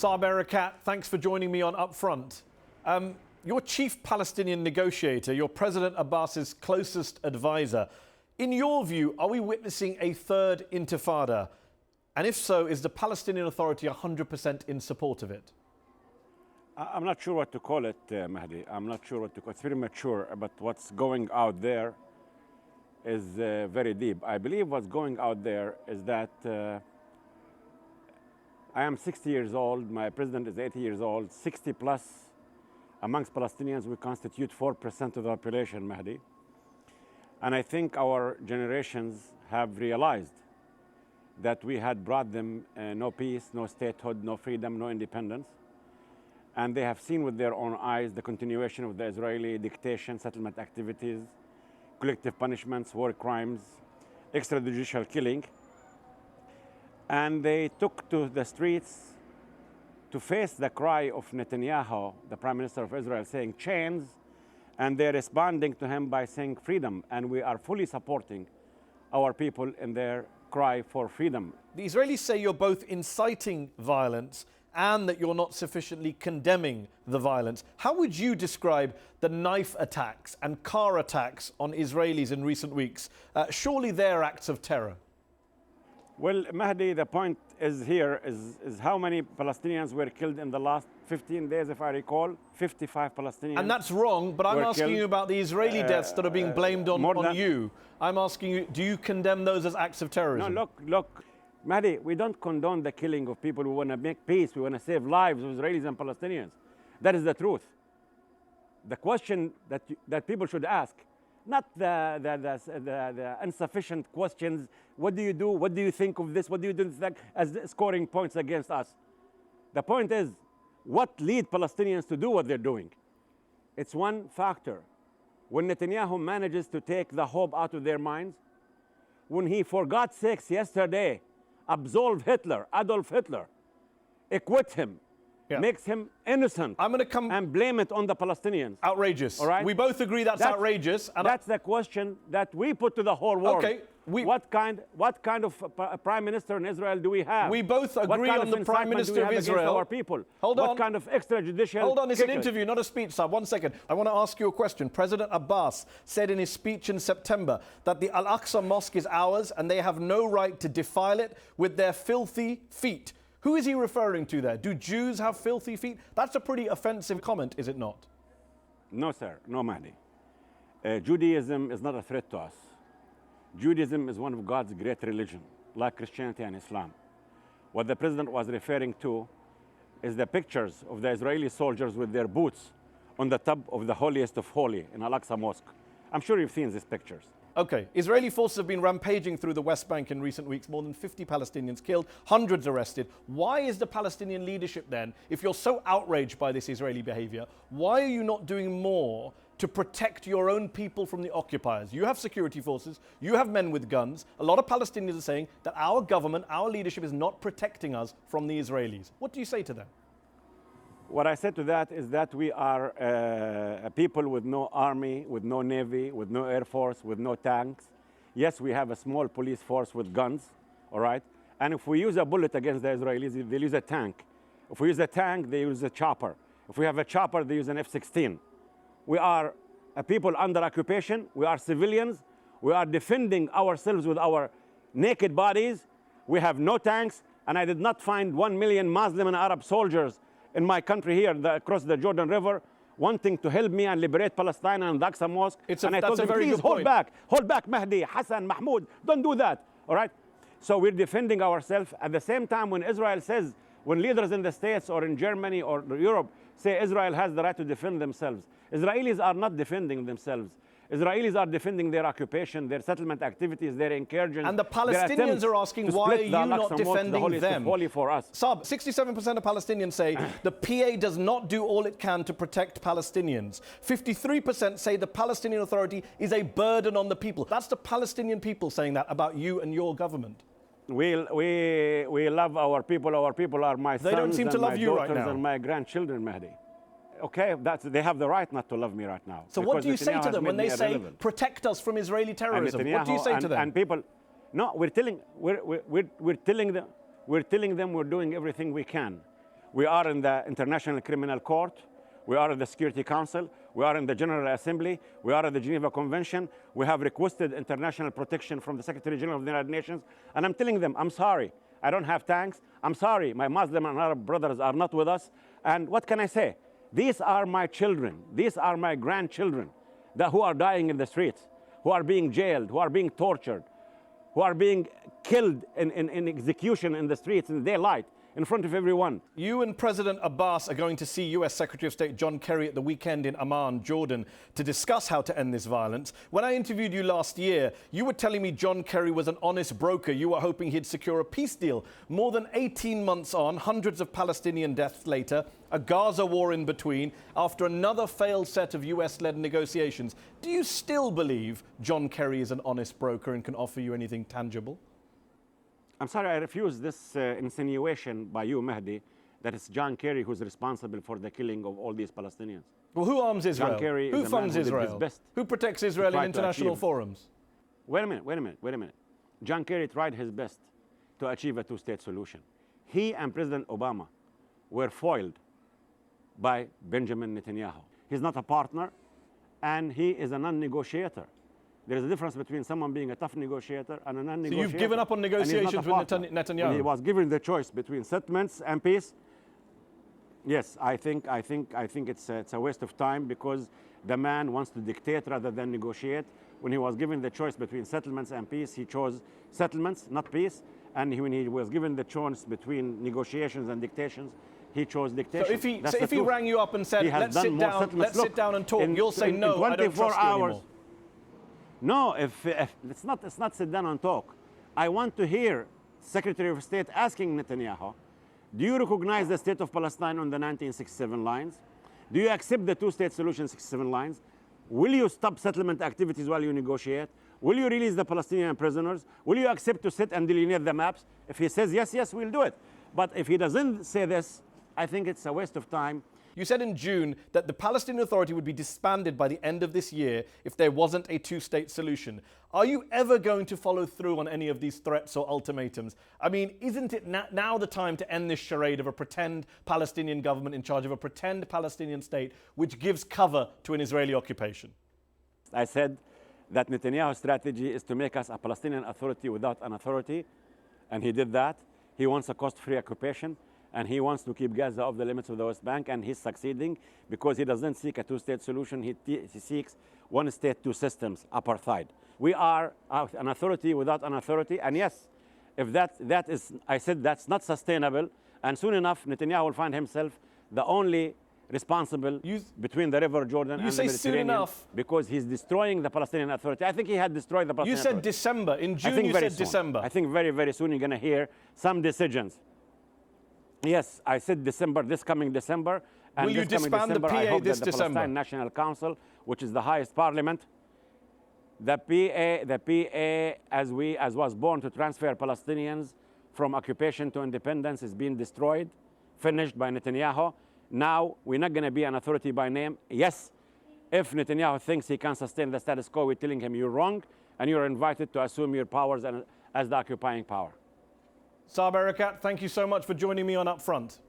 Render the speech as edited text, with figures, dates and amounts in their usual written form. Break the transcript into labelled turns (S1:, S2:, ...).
S1: Saeb Erekat, thanks for joining me on UpFront. You're chief Palestinian negotiator, you're President Abbas's closest advisor. In your view, are we witnessing a third intifada? And if so, is the Palestinian Authority 100% in support of it?
S2: I'm not sure what to call it, Mahdi. I'm not sure what to call it. It's very mature, but what's going out there is very deep. I believe what's going out there is that I am 60 years old, my president is 80 years old, 60 plus. Amongst Palestinians, we constitute 4% of the population, Mahdi. And I think our generations have realized that we had brought them no peace, no statehood, no freedom, no independence. And they have seen with their own eyes the continuation of the Israeli dictation, settlement activities, collective punishments, war crimes, extrajudicial killing. And they took to the streets to face the cry of Netanyahu, the Prime Minister of Israel, saying chains, and they're responding to him by saying freedom. And we are fully supporting our people in their cry for freedom.
S1: The Israelis say you're both inciting violence and that you're not sufficiently condemning the violence. How would you describe the knife attacks and car attacks on Israelis in recent weeks? Surely they're acts of terror.
S2: Well, Mahdi, the point is here is how many Palestinians were killed in the last 15 days, if I recall, 55 Palestinians.
S1: And that's wrong, but I'm asking you about the Israeli deaths that are being blamed on you. I'm asking you, do you condemn those as acts of terrorism?
S2: No, look, Mahdi, we don't condone the killing of people who want to make peace, we want to save lives of Israelis and Palestinians. That is the truth. The question that people should ask, not the insufficient questions. What do you do? What do you think of this? What do you do as scoring points against us? The point is, what lead Palestinians to do what they're doing? It's one factor. When Netanyahu manages to take the hope out of their minds, when he, for God's sakes, yesterday absolved Hitler, Adolf Hitler, acquit him, makes him innocent. I'm going to come and blame it on the Palestinians.
S1: Outrageous.
S2: All right?
S1: We both agree that's outrageous.
S2: And that's the question that we put to the whole world.
S1: Okay.
S2: What kind of prime minister in Israel do we have?
S1: We both agree on the prime minister of Israel.
S2: Our people.
S1: Hold on.
S2: What kind of extrajudicial?
S1: Hold on, it's an interview, not a speech, Saeb. 1 second. I want to ask you a question. President Abbas said in his speech in September that the Al-Aqsa Mosque is ours and they have no right to defile it with their filthy feet. Who is he referring to there? Do Jews have filthy feet? That's a pretty offensive comment, is it not?
S2: No, sir. No, Mahdi. Judaism is not a threat to us. Judaism is one of God's great religions, like Christianity and Islam. What the president was referring to is the pictures of the Israeli soldiers with their boots on the top of the holiest of holy in Al-Aqsa Mosque. I'm sure you've seen these pictures.
S1: Okay, Israeli forces have been rampaging through the West Bank in recent weeks, more than 50 Palestinians killed, hundreds arrested. Why is the Palestinian leadership then, if you're so outraged by this Israeli behavior, why are you not doing more to protect your own people from the occupiers? You have security forces, you have men with guns. A lot of Palestinians are saying that our government, our leadership is not protecting us from the Israelis. What do you say to them?
S2: What I said to that is that we are a people with no army, with no navy, with no air force, with no tanks. Yes, we have a small police force with guns, all right? And if we use a bullet against the Israelis, they'll use a tank. If we use a tank, they use a chopper. If we have a chopper, they use an F-16. We are a people under occupation. We are civilians. We are defending ourselves with our naked bodies. We have no tanks. And I did not find 1 million Muslim and Arab soldiers in my country here across the Jordan River wanting to help me and liberate Palestine and the Al-Aqsa Mosque. And I told them, please hold back, Mahdi, Hassan, Mahmoud, don't do that, all right? So we're defending ourselves. At the same time, when Israel says, when leaders in the States or in Germany or Europe say Israel has the right to defend themselves, Israelis are not defending themselves. Israelis are defending their occupation, their settlement activities, their incursions.
S1: And the Palestinians are asking, why are you not defending them?
S2: Holy for us.
S1: Saeb, 67% of Palestinians say the PA does not do all it can to protect Palestinians. 53% say the Palestinian Authority is a burden on the people. That's the Palestinian people saying that about you and your government.
S2: We love our people. Our people are my sons.
S1: They don't seem to love you right now.
S2: And my grandchildren, Mahdi. Okay, they have the right not to love me right now.
S1: So what do you say to them when they say, protect us from Israeli terrorism? What do you say to them?
S2: And people, no, we're telling them we're doing everything we can. We are in the International Criminal Court. We are in the Security Council. We are in the General Assembly. We are at the Geneva Convention. We have requested international protection from the Secretary General of the United Nations. And I'm telling them, I'm sorry, I don't have tanks. I'm sorry, my Muslim and Arab brothers are not with us. And what can I say? These are my children. These are my grandchildren who are dying in the streets, who are being jailed, who are being tortured, who are being killed in execution in the streets in daylight, in front of everyone.
S1: You and President Abbas are going to see US Secretary of State John Kerry at the weekend in Amman, Jordan, to discuss how to end this violence. When I interviewed you last year, you were telling me John Kerry was an honest broker. You were hoping he'd secure a peace deal. More than 18 months on, hundreds of Palestinian deaths later, a Gaza war in between, after another failed set of US-led negotiations. Do you still believe John Kerry is an honest broker and can offer you anything tangible?
S2: I'm sorry, I refuse this insinuation by you, Mahdi, that it's John Kerry who's responsible for the killing of all these Palestinians.
S1: Well, who arms Israel?
S2: John Kerry
S1: who
S2: is
S1: funds Israel? Who protects Israel in international forums?
S2: Wait a minute. John Kerry tried his best to achieve a two-state solution. He and President Obama were foiled by Benjamin Netanyahu. He's not a partner, and he is a non-negotiator. There is a difference between someone being a tough negotiator and a non-negotiator.
S1: So you've given up on negotiations with Netanyahu?
S2: When he was given the choice between settlements and peace, yes, I think it's a waste of time, because the man wants to dictate rather than negotiate. When he was given the choice between settlements and peace, he chose settlements, not peace. And when he was given the choice between negotiations and dictations, he chose dictation.
S1: So if he rang you up and said, let's sit down and talk, you'll say, no, I don't trust you anymore.
S2: No, if it's not sit down and talk. I want to hear Secretary of State asking Netanyahu, do you recognize the state of Palestine on the 1967 lines? Do you accept the two-state solution 67 lines? Will you stop settlement activities while you negotiate? Will you release the Palestinian prisoners? Will you accept to sit and delineate the maps? If he says yes, yes, we'll do it. But if he doesn't say this, I think it's a waste of time.
S1: You said in June that the Palestinian Authority would be disbanded by the end of this year if there wasn't a two-state solution. Are you ever going to follow through on any of these threats or ultimatums? I mean, isn't it now the time to end this charade of a pretend Palestinian government in charge of a pretend Palestinian state which gives cover to an Israeli occupation?
S2: I said that Netanyahu's strategy is to make us a Palestinian Authority without an authority, and he did that. He wants a cost-free occupation, and he wants to keep Gaza off the limits of the West Bank, and he's succeeding because he doesn't seek a two-state solution. He seeks one state, two systems, apartheid. We are an authority without an authority, and yes, if that is, I said that's not sustainable, and soon enough Netanyahu will find himself the only responsible between the River Jordan and the Mediterranean.
S1: Soon enough,
S2: because he's destroying the Palestinian Authority. I think he had destroyed the Palestinian Authority.
S1: You said December. In June you said December.
S2: I think very, very soon you're going to hear some decisions. Yes, I said December, this coming December. And
S1: will you disband the PA
S2: I hope
S1: this
S2: that the
S1: December?
S2: Palestine National Council, which is the highest parliament, the PA, as was born to transfer Palestinians from occupation to independence, is being destroyed, finished by Netanyahu. Now, we're not going to be an authority by name. Yes, if Netanyahu thinks he can sustain the status quo, we're telling him you're wrong, and you're invited to assume your powers as the occupying power.
S1: Saeb Erekat, thank you so much for joining me on UpFront.